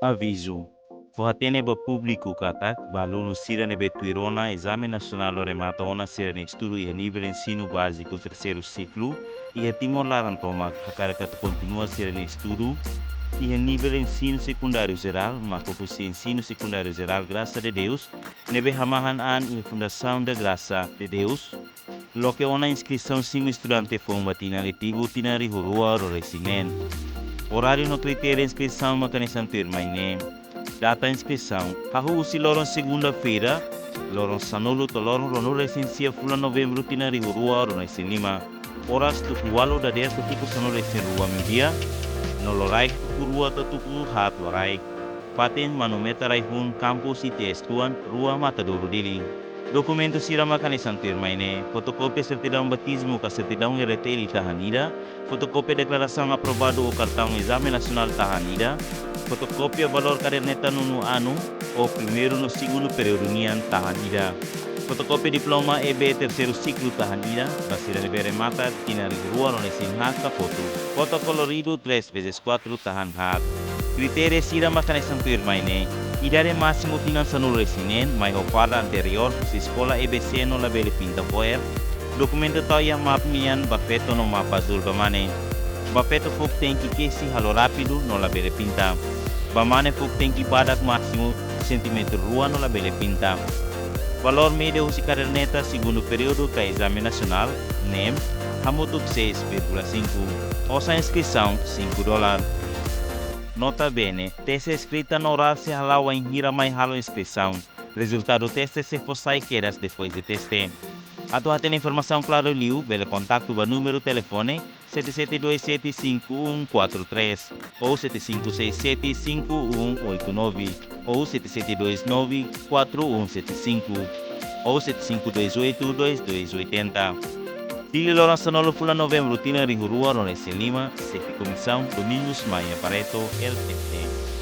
Aviso: Forrateneba público katak, aluno sira nebe tuirona exame nacional remata ona sira ne estudo e nível ensino básico terceiro ciclo e Timor Larantoma hakaraka continua sira ne estudo e nível ensino secundário geral, mas se ensino secundário geral, graças a Deus, nebe hamahan an e fundação da graça de Deus, lo que ona inscrição sim estudante formatina letivo tina rihurua ro resinen. Horário no critério inscrição mecanismo termaine. Data inscrição. Hahu usi lorong segunda-feira, lorong sanolo to lorong rono resensia bulan Novembro tina rihurua ro resinima. Horas tu walo da der kutiku sanolo resen rua media. Nolorai kurua tatuku hat lorai. Paten manumeta raihun kampus itestuan rua matadouro dili. Documento sirama kanisan termaine, fotocópia certidão batismo com certidão RT Tahanida, fotocópia declaração aprovado o cartão Exame Nacional Tahanida, fotocópia valor caderneta no ano ou primeiro no segundo período nian Tahanida, fotocópia diploma EB terceiro ciclo Tahanida, basira de beremata tina rua no sinhaka foto colorido 3x4 Tahanhat. Critério sirama kanisan termaine. Idade máximo finança no resinen, mas o fala anterior, se escola EBC no labele pinta poer, documento toya map mian bafeto no mapa azul bamane. Bafeto fuk tem que se halo rápido no labele pinta. Bamane fuk tem que badak máximo centímetro rua no labele pinta. Valor médio usi caderneta segundo período da exame nacional, NEM, hamutuk 6,5. Osa inscrição $5. Nota bene, teste escrita no oral se halawa em hira mai halo inscrição. Resultado teste se fossai quedas depois de teste. Atua tem informação claro liu, bele contato ba número telefone 77275143 ou 75675189 ou 77294175 ou 75282280. Dili lorong sanolo bulan Novembro tina rihurua no Lima, Sepi Comissão Domingos Maia Pareto, LTT.